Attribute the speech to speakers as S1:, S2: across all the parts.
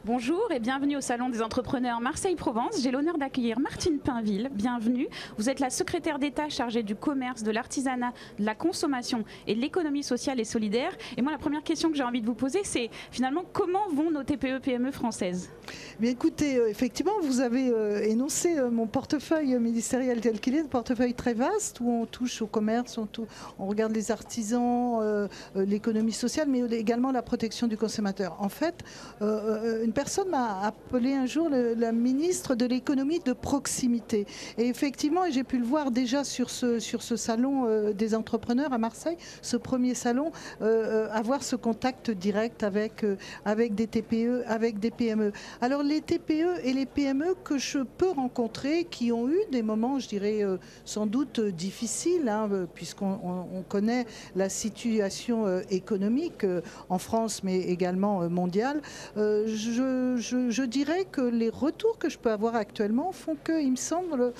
S1: Bonjour et bienvenue au Salon des entrepreneurs Marseille-Provence. J'ai l'honneur d'accueillir Martine Pinville. Bienvenue. Vous êtes la secrétaire d'État chargée du commerce, de l'artisanat, de la consommation et de l'économie sociale et solidaire. Et moi, la première question que j'ai envie de vous poser, c'est finalement comment vont nos TPE-PME françaises?
S2: Bien écoutez, effectivement, vous avez énoncé mon portefeuille ministériel tel qu'il est, un portefeuille très vaste où on touche au commerce, on regarde les artisans, l'économie sociale, mais également la protection du consommateur. En fait, une personne m'a appelé un jour la ministre de l'économie de proximité. Et effectivement, j'ai pu le voir déjà sur ce salon des entrepreneurs à Marseille, ce premier salon, avoir ce contact direct avec des TPE, avec des PME. Alors les TPE et les PME que je peux rencontrer, qui ont eu des moments, je dirais, sans doute difficiles, puisqu'on connaît la situation économique en France, mais également mondiale, je dirais que les retours que je peux avoir actuellement font qu'il me semble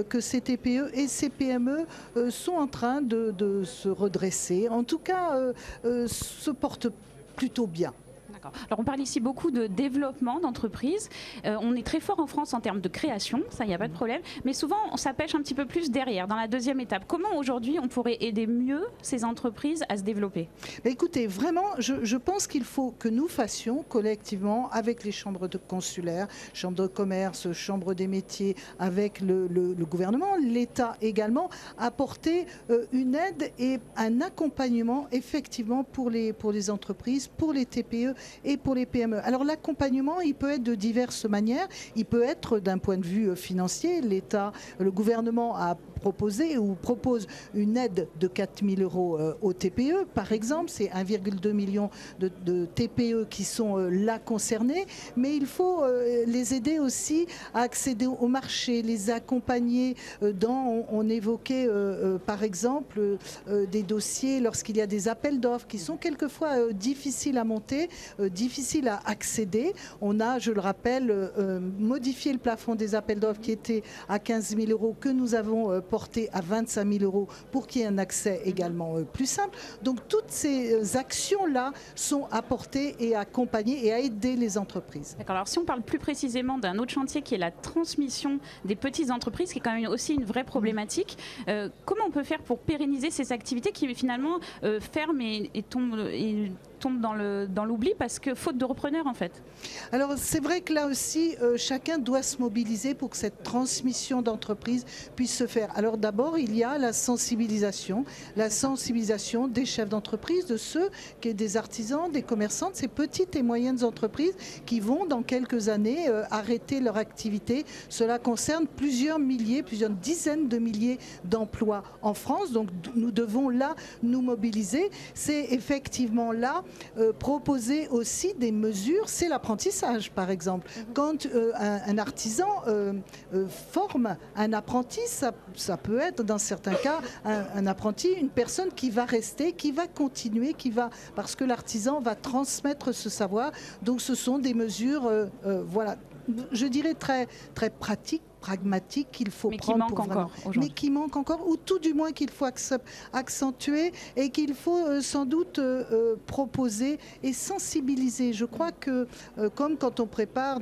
S2: que ces TPE et ces PME sont en train de se redresser, en tout cas se portent plutôt bien.
S1: Alors on parle ici beaucoup de développement d'entreprises. On est très fort en France en termes de création, ça il n'y a pas de problème. Mais souvent ça pêche un petit peu plus derrière, dans la deuxième étape. Comment aujourd'hui on pourrait aider mieux ces entreprises à se développer?
S2: Écoutez, vraiment, je pense qu'il faut que nous fassions collectivement avec les chambres de consulaires, chambres de commerce, chambres des métiers, avec le gouvernement, l'État également, apporter une aide et un accompagnement effectivement pour les entreprises, pour les TPE et pour les PME. Alors l'accompagnement, il peut être de diverses manières. Il peut être d'un point de vue financier. L'État, le gouvernement a proposé ou propose une aide de 4 000 € aux TPE. Par exemple, c'est 1,2 million de TPE qui sont là concernés. Mais il faut les aider aussi à accéder au marché, les accompagner on évoquait par exemple des dossiers lorsqu'il y a des appels d'offres qui sont quelquefois difficiles à monter, difficiles à accéder. On a, je le rappelle, modifié le plafond des appels d'offres qui était à 15 000 € que nous avons porté à 25 000 € pour qu'il y ait un accès également plus simple. Donc toutes ces actions-là sont apportées et accompagnées et à aider les entreprises.
S1: D'accord. Alors si on parle plus précisément d'un autre chantier qui est la transmission des petites entreprises, qui est quand même aussi une vraie problématique, comment on peut faire pour pérenniser ces activités qui finalement ferment et tombent dans l'oubli parce que faute de repreneurs en fait?
S2: Alors c'est vrai que là aussi chacun doit se mobiliser pour que cette transmission d'entreprise puisse se faire. Alors d'abord il y a la sensibilisation des chefs d'entreprise, de ceux qui sont des artisans, des commerçants, de ces petites et moyennes entreprises qui vont dans quelques années arrêter leur activité. Cela concerne plusieurs milliers, plusieurs dizaines de milliers d'emplois en France, donc nous devons là nous mobiliser. C'est effectivement là proposer aussi des mesures, c'est l'apprentissage par exemple. Quand un artisan forme un apprenti, ça peut être dans certains cas un apprenti, une personne qui va rester, qui va continuer, parce que l'artisan va transmettre ce savoir. Donc ce sont des mesures, voilà, je dirais très, très pratiques, pragmatique qu'il faut prendre pour vraiment, mais qui manque encore, ou tout du moins qu'il faut accentuer et qu'il faut sans doute proposer et sensibiliser. Je crois que comme quand on prépare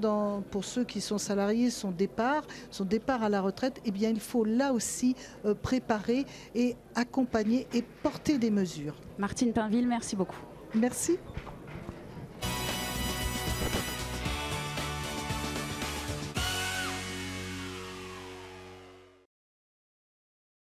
S2: pour ceux qui sont salariés son départ à la retraite, eh bien il faut là aussi préparer et accompagner et porter des mesures.
S1: Martine Pinville, merci beaucoup.
S2: Merci.